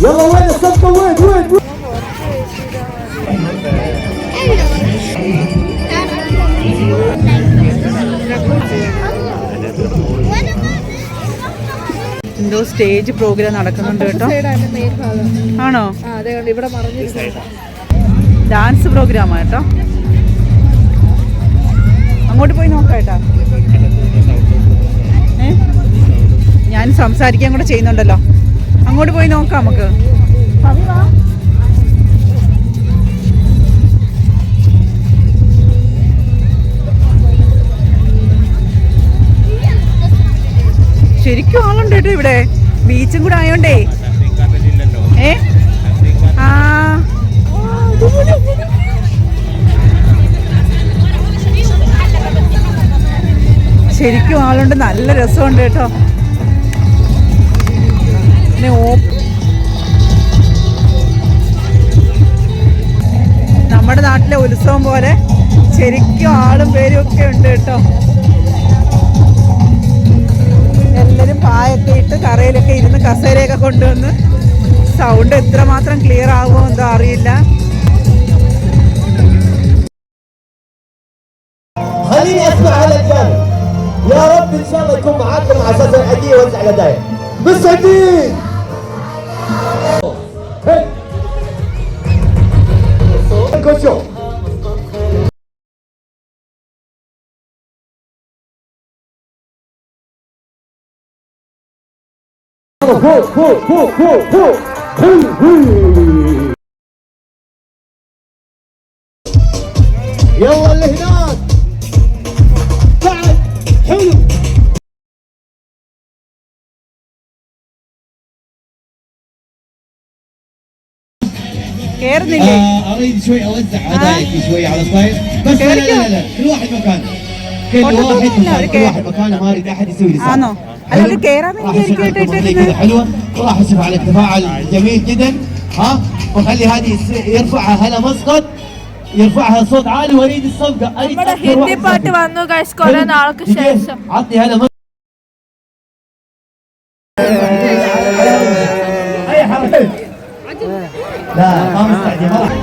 يلا وين الصفقة وين؟ എന്തോ stage programme നടക്കുന്നുണ്ട് കേട്ടോ. ആണോ? ഡാൻസ് പ്രോഗ്രാമാ കേട്ടോ. അങ്ങോട്ട് പോയി നോക്കാം കേട്ടാ. ഞാൻ സംസാരിക്കാൻ കൂടെ ചെയ്യുന്നുണ്ടല്ലോ. അങ്ങോട്ട് പോയി നോക്കാം നമുക്ക്. ശരിക്കും ആളുണ്ട് കേട്ടോ ഇവിടെ. ബീച്ചും കൂടെ ആയോണ്ടേ. ശരിക്കും ആളുണ്ട്. നല്ല രസമുണ്ട് കേട്ടോ. നമ്മുടെ നാട്ടിലെ ഉത്സവം പോലെ ശരിക്കും ആളും പേരും ഒക്കെ ഉണ്ട് കേട്ടോ. എല്ലാവരും പായൊക്കെ ഇട്ട് കറയിലൊക്കെ ഇരുന്ന് കസേരയൊക്കെ കൊണ്ടുവന്ന്. സൗണ്ട് എത്രമാത്രം ക്ലിയർ ആകുമോ എന്തോ അറിയില്ല. يا رب ان شاء الله يكون معاكم على اساس الهديه وزع الهدايا. مستعدين؟ كوتشو فوق فوق فوق فوق فوق. يلا اللي هناك بعد حلو. اريد شوي اوزع هدايا شوي على الصيف بس. لا لا لا كل واحد مكانه. كل واحد مكانه. ما اريد احد يسوي لي صح. حلوه. راح اشوف على التفاعل جميل جدا. ها وخلي هذه يرفعها هلا مسقط. يرفعها صوت عالي واريد الصفقه. اريد ഹിന്ദി പാട്ട് വന്നു ഗൈസ് കുറെ നാൾക്ക് ശേഷം. عطني هلا اي حركه. لا ما مستعجل ما راح.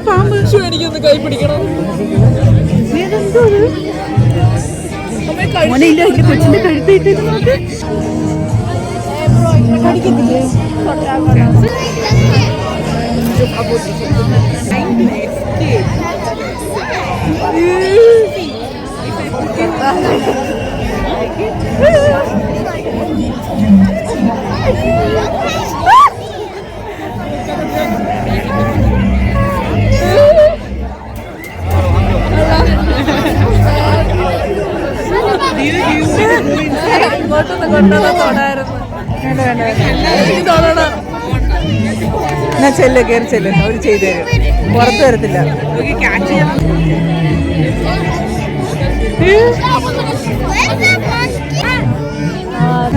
പാമ്പ് എനിക്കൊന്ന് കൈ പിടിക്കണം. മോനില്ല കൊച്ചിന്റെ കഴുത്തിട്ട് നോക്ക്. ഇങ്ങോട്ടൊന്ന് കൊണ്ടുവന്ന് തൊടായിരുന്നു. എന്നാ ചെല്ല് കയറി ചെല്ല്. അവർ ചെയ്തു തരും. പുറത്ത് വരത്തില്ല.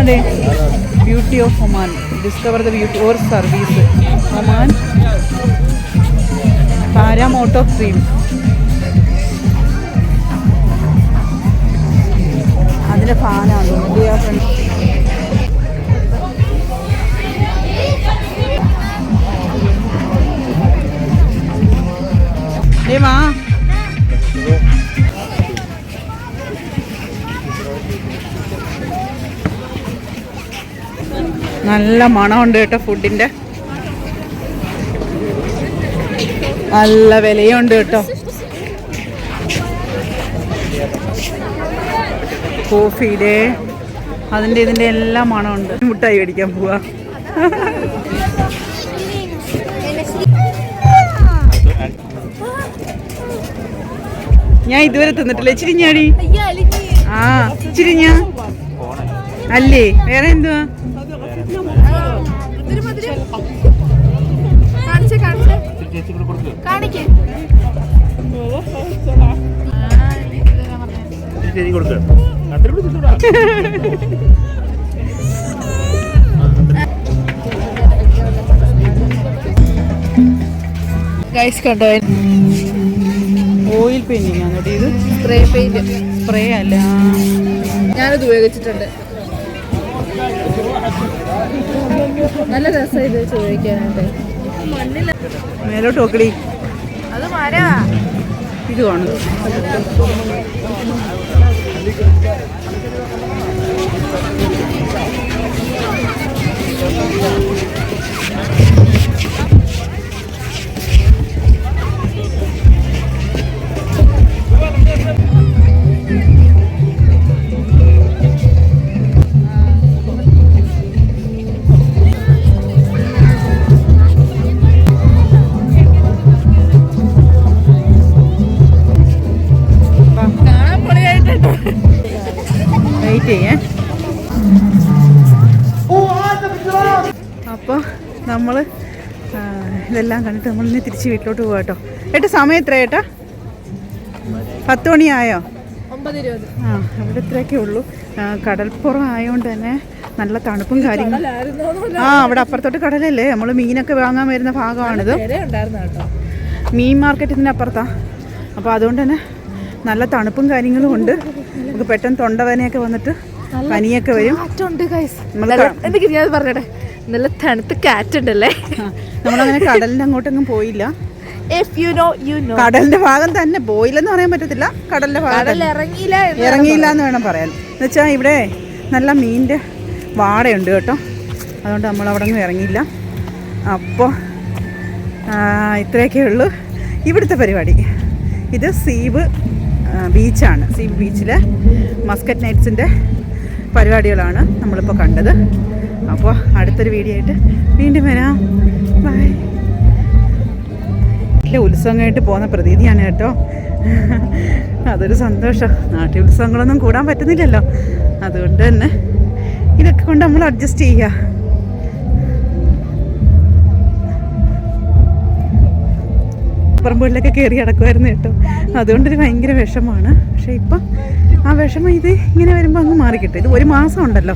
അതെ beauty of Oman. Discover the beauty or service Oman paramotor dream. അതിന്റെ ഫാനാണ് ഇന്ത്യ ഫ്രണ്ട്. മാ നല്ല മണമുണ്ട് കേട്ടോ ഫുഡിന്റെ. നല്ല വിലയുണ്ട് കേട്ടോ. കോഫിയിലെ അതിൻ്റെ ഇതിൻ്റെ എല്ലാം മണമുണ്ട്. മുട്ടായി മേടിക്കാൻ പോവാ. ഞാൻ ഇതുവരെ തിന്നിട്ടില്ല. ചിരിഞ്ഞാടി. ആ ചിരിഞ്ഞ അല്ലേ. വേറെ എന്തുവാ? കാണിക്കേ ഗൈസ് കണ്ടോ ഓയിൽ പെയിന്റിംഗ് ആണ് കേട്ടോ ഇത്. Spray paint. സ്പ്രേ അല്ല, ഞാനത് ഉപയോഗിച്ചിട്ടുണ്ട്. നല്ല രസമാണ് ഇത് ചോദിക്കാനായിട്ട്. മണ്ണിൽ മേലോട്ട് നോക്കടി, അത് മരാ. ഇത് കാണും. കാണാൻ പൊളിയായിട്ടുണ്ട്. വെയിറ്റ് ചെയ്യേ. وهذا بالجرام. അപ്പോൾ നമ്മൾ ഇതെല്ലാം കണ്ടിട്ട് നമ്മളിനി തിരിച്ച് വീട്ടിലോട്ട് പോകാം കേട്ടോ. ഏട്ടാ സമയം എത്ര ഏട്ടാ? 10 മണിയായോ? 9:20. ആ, അവിടെ ഇത്രയൊക്കെ ഉള്ളൂ. കടൽപ്പുറം ആയതുകൊണ്ട് തന്നെ നല്ല തണുപ്പും കാര്യങ്ങളും. ആ, അവിടെ അപ്പുറത്തോട്ട് കടലല്ലേ, നമ്മൾ മീനൊക്കെ വാങ്ങാൻ വരുന്ന ഭാഗമാണിത്. ഉണ്ടായിരുന്നു കേട്ടോ. മീൻ മാർക്കറ്റ് ഇതിൻ്റെ അപ്പുറത്താണ്. അപ്പോൾ അതുകൊണ്ട് തന്നെ നല്ല തണുപ്പും കാര്യങ്ങളും ഉണ്ട്. നമുക്ക് പെട്ടെന്ന് തൊണ്ടവേനയൊക്കെ വന്നിട്ട് പനിയൊക്കെ വരും. കാറ്റുണ്ട് ഗൈസ്. നമ്മൾ എന്തൊക്കെ ഞാൻ പറഞ്ഞേ, നല്ല തണുത്ത കാറ്റുണ്ടല്ലേ. നമ്മളങ്ങനെ കടലിൻ്റെ അങ്ങോട്ടൊന്നും പോയില്ല. If you know, you know. കടലിന്റെ ഭാഗം തന്നെ പോയില്ലെന്ന് പറയാൻ പറ്റത്തില്ല. കടലിന്റെ ഭാഗം ഇറങ്ങിയില്ല എന്ന് വേണം പറയാൻ. എന്നുവെച്ചാൽ ഇവിടെ നല്ല മീനിൻ്റെ വാടയുണ്ട് കേട്ടോ. അതുകൊണ്ട് നമ്മൾ അവിടെ ഒന്നും ഇറങ്ങിയില്ല. അപ്പോൾ ഇത്രയൊക്കെ ഉള്ളൂ ഇവിടുത്തെ പരിപാടി. ഇത് സീവ് ബീച്ചാണ്. സീവ് ബീച്ചിലെ മസ്കറ്റ് നൈറ്റ്സിൻ്റെ പരിപാടികളാണ് നമ്മളിപ്പോൾ കണ്ടത്. അപ്പോൾ അടുത്തൊരു വീഡിയോ ആയിട്ട് വീണ്ടും വരാം. ബൈ. ഉത്സവമായിട്ട് പോകുന്ന പ്രതീതിയാണ് കേട്ടോ. അതൊരു സന്തോഷം. നാട്ടിൽ ഉത്സവങ്ങളൊന്നും കൂടാൻ പറ്റുന്നില്ലല്ലോ. അതുകൊണ്ട് തന്നെ ഇതൊക്കെ കൊണ്ട് നമ്മൾ അഡ്ജസ്റ്റ് ചെയ്യുക. പറമ്പുകളിലൊക്കെ കയറി കിടക്കുമായിരുന്നു കേട്ടോ. അതുകൊണ്ടൊരു ഭയങ്കര വിഷമമാണ്. പക്ഷേ ഇപ്പം ആ വിഷമം ഇത് ഇങ്ങനെ വരുമ്പോൾ അങ്ങ് മാറിക്കിട്ടും. ഇത് 1 മാസം ഉണ്ടല്ലോ.